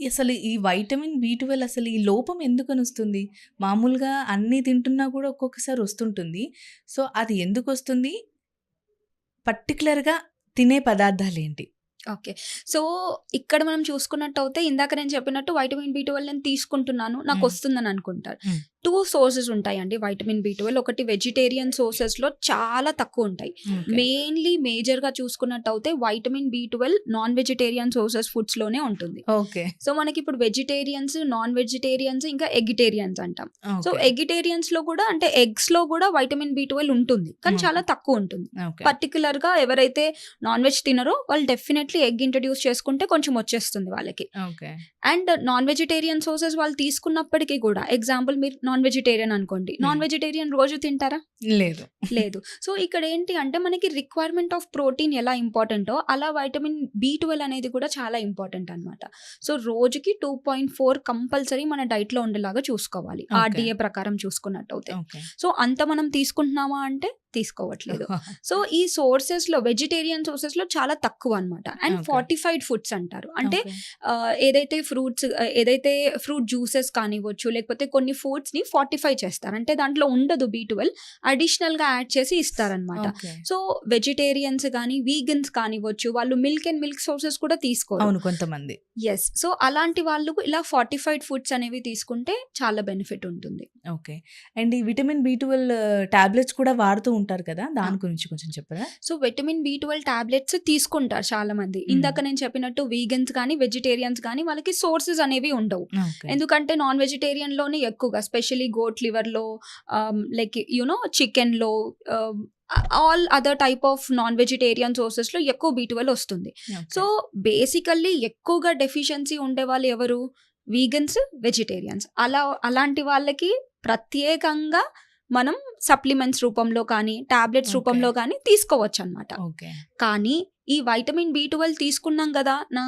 అసలు ఈ vitamin B12 అసలు ఈ లోపం ఎందుకనొస్తుంది? మామూలుగా అన్నీ తింటున్నా కూడా ఒక్కొక్కసారి వస్తుంటుంది. సో, అది ఎందుకొస్తుంది? పర్టిక్యులర్‌గా తినే పదార్థాలేంటి? ఓకే. సో, ఇక్కడ మనం చూసుకున్నట్టయితే ఇందాక నేను చెప్పినట్టు వైటమిన్ బి12 నేను తీసుకుంటున్నాను. హ్మ్. నాకొస్తుందని అనుకుంటారు. హ్మ్. 2 సోర్సెస్ ఉంటాయండి వైటమిన్ బి12. ఒకటి వెజిటేరియన్ సోర్సెస్‌లో చాలా తక్కువుంటాయి. ఓకే. మెయిన్‌లీ మేజర్‌గా చూసుకున్నట్టయితే వైటమిన్ బి12 నాన్ వెజిటేరియన్ సోర్సెస్ ఫుడ్స్‌లోనే ఉంటుంది. ఓకే. సో, మనకిప్పుడు వెజిటేరియన్స్, నాన్ వెజిటేరియన్స్, ఇంకా ఎగిటేరియన్స్ అంటాం. So, okay. ఎగిటేరియన్స్‌లో కూడా అంటే ఎగ్స్‌లో కూడా వైటమిన్ బి12 ఉంటుంది. కానీ ఓకే. చాలా తక్కువుంటుంది. ఓకే. పర్టిక్యులర్‌గా ఎవరైతే నాన్ వెజ్ తినరో వాళ్ళు డెఫినెట్‌లీ ఎగ్ ఇంట్రొడ్యూస్ చేసుకుంటే కొంచెం వచ్చేస్తుంది వాళ్ళకి. Okay. And non vegetarian sources వాళ్ళు తీసుకున్నప్పటికీ కూడా ఎగ్జాంపుల్ మీరు నాన్ వెజిటేరియన్ అనుకోండి. నాన్ వెజిటేరియన్ రోజు తింటారా? లేదు. లేదు. సో, ఇక్కడ ఏంటి అంటే మనకి రిక్వైర్మెంట్ ఆఫ్ ప్రోటీన్ ఎలా ఇంపార్టెంటో అలా వైటమిన్ బి12 అనేది కూడా చాలా ఇంపార్టెంట్ అనమాట. సో, రోజుకి 2.4 కంపల్సరీ మన డైట్‌లో ఉండేలాగా చూసుకోవాలి. ఓకే. ఆర్‌డీఏ ప్రకారం చూసుకున్నట్టయితే. ఓకే. సో, అంత మనం తీసుకుంటున్నామా అంటే తీసుకోవట్లేదు. సో, ఈ సోర్సెస్‌లో వెజిటేరియన్ సోర్సెస్‌లో చాలా తక్కువ అనమాట. And okay. ఫార్టిఫైడ్ ఫుడ్స్ అంటారు. అంటే ఓకే. ఏదైతే ఫ్రూట్ జ్యూసెస్ కానివ్వచ్చు, లేకపోతే కొన్ని ఫుడ్స్‌ని ఫార్టిఫై చేస్తారు. అంటే దాంట్లో ఉండదు బి12 అడిషనల్‌గా యాడ్ చేసి ఇస్తారనమాట. ఓకే. సో, వెజిటేరియన్స్ గానీ, వీగన్స్ కానివ్వచ్చు, వాళ్ళు మిల్క్ సోర్సెస్ కూడా తీసుకోరు. అవును. కొంతమంది. యెస్. సో, అలాంటి వాళ్ళు ఇలా ఫార్టిఫైడ్ ఫుడ్స్ అనేవి తీసుకుంటే చాలా బెనిఫిట్ ఉంటుంది. ఓకే. అండ్ ఈ విటమిన్ బి12 టాబ్లెట్స్ కూడా వాడుతూ ఉంటారు కదా! దాని గురించి కొంచెం చెప్పరా? సో, విటమిన్ బి12 టాబ్లెట్స్ తీసుకుంటారు చాలామంది. ఇందాక నేను చెప్పినట్టు వీగన్స్ కానీ, వెజిటేరియన్స్ కానీ వాళ్ళకి సోర్సెస్ అనేవి ఉండవు. ఓకే. ఎందుకంటే నాన్ వెజిటేరియన్‌లోనే ఎక్కువగా స్పెషల్లీ గోట్ లివర్‌లో లైక్ చికెన్‌లో all other type of non vegetarian సోర్సెస్‌లో ఎక్కువ బి12 వస్తుంది. సో, బేసికల్లీ ఎక్కువగా డెఫిషియన్సీ ఉండేవాళ్ళు ఎవరు? Vegans, vegetarians. అలాంటి వాళ్ళకి ప్రత్యేకంగా మనం సప్లిమెంట్స్ రూపంలో కానీ, టాబ్లెట్స్ ఓకే. రూపంలో కానీ తీసుకోవచ్చనమాట. ఓకే. కానీ ఈ వైటమిన్ బి12 తీసుకున్నాం గదా! నా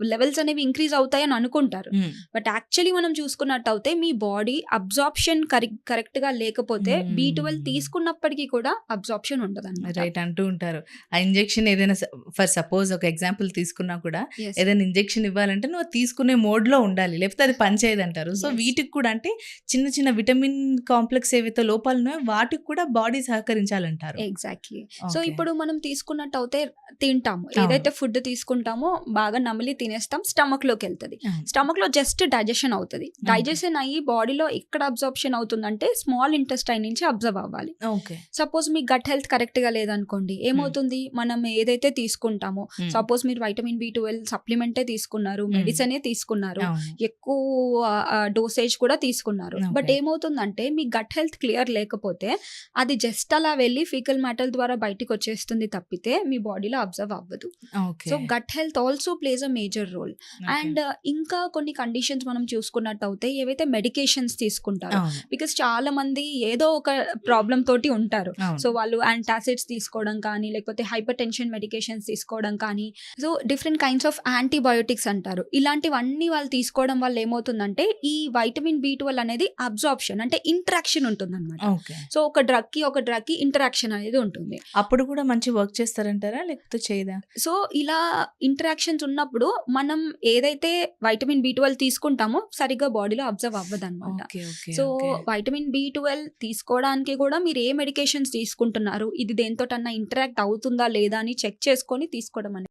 లెవెల్స్ అనేవి ఇంక్రీజ్ అవుతాయని అనుకుంటారు. బట్ యాక్చువల్లీ మనం చూసుకున్నట్టయితే మీ బాడీ అబ్జార్ప్షన్ కరెక్ట్‌గా లేకపోతే బి12 తీసుకున్నప్పటికీ కూడా అబ్జార్ప్షన్ ఉండదనమాట. రైట్. అంటూ ఉంటారు. ఆ ఇంజెక్షన్ ఏదైనా ఫర్ సపోజ్ ఒక ఎగ్జాంపుల్ తీసుకున్నా కూడా యెస్. ఏదైనా ఇంజెక్షన్ ఇవ్వాలంటే నువ్వు తీసుకునే మోడ్‌లో ఉండాలి. లేకపోతే అది పనిచేయదంటారు. So, Yes. వీటికి కూడా అంటే చిన్న చిన్న విటమిన్ కాంప్లెక్స్ ఏవైతే లోపాలున్నాయో వాటికి కూడా బాడీ సహకరించాలంటారు. ఎగ్జాక్ట్‌లీ. So, okay. ఇప్పుడు మనం తీసుకున్నట్టయితే తింటాము. అవును. ఏదైతే ఫుడ్ తీసుకుంటామో బాగా నమిలి తినేస్తాం. స్టమక్‌లోకెళ్తది. అవును. స్టమక్‌లో జస్ట్ డైజెషన్ అవుతది. డైజెషన్ అయ్యి బాడీలో ఎక్కడ అబ్జార్ప్షన్ అవుతుందంటే స్మాల్ ఇంటెస్టైన్ నుంచి అబ్జర్వ్ అవ్వాలి. ఓకే. సపోజ్ మీ గట్ హెల్త్ కరెక్ట్‌గా లేదనుకోండి. ఏమవుతుంది? మనం ఏదైతే తీసుకుంటామో సపోజ్ మీరు వైటమిన్ బి12 సప్లిమెంటే తీసుకున్నారు, మెడిసినే తీసుకున్నారు, అవును. ఎక్కువ డోసేజ్ కూడా తీసుకున్నారు. ఓకే. బట్ ఏమవుతుందంటే మీ గట్ హెల్త్ క్లియర్ లేకపోతే అది జస్ట్ అలా వెళ్ళి ఫీకల్ మ్యాటర్ ద్వారా బయటికి వచ్చేస్తుంది తప్పితే మీ బాడీలో అబ్జర్వ్ అవ్వదు. Okay. So, gut health also plays a major role. And ఇంకా కొన్ని కండిషన్స్ మనం చూసుకున్నట్టయితే ఏవైతే మెడికేషన్స్ తీసుకుంటారో అవును. బికాస్ చాలా మంది ఏదో ఒక ప్రాబ్లమ్ తోటి ఉంటారు. అవును. సో, వాళ్ళు యాంటాసిడ్స్ తీసుకోవడం కానీ, లేకపోతే హైపర్ టెన్షన్ మెడికేషన్స్ తీసుకోవడం కానీ, so different kinds of antibiotics అంటారు. ఇలాంటివన్నీ వాళ్ళు తీసుకోవడం వల్ల ఏమవుతుందంటే ఈ వైటమిన్ బి12 అనేది అబ్జార్ప్షన్ అంటే ఇంటరాక్షన్ ఉంటుందన్నమాట. ఓకే. సో, ఒక డ్రగ్‌కి ఇంటరాక్షన్ అనేది ఉంటుంది. అప్పుడు కూడా మంచి వర్క్ చేస్తారంటారా? లేకపోతే చేయదా? సో, ఇలా ఇంటరాక్షన్స్ ఉన్నప్పుడు మనం ఏదైతే వైటమిన్ బి12 తీసుకుంటామో సరిగ్గా బాడీలో అబ్జర్వ్ అవ్వదన్నమాట. Okay. Okay. So, okay. Vitamin బి12 తీసుకోవడానికి కూడా మీరు ఏ మెడికేషన్స్ తీసుకుంటున్నారు, ఇది దేనితోటన్నా ఇంటరాక్ట్ అవుతుందా లేదా అని చెక్ చేసుకొని తీసుకోవడం అనేది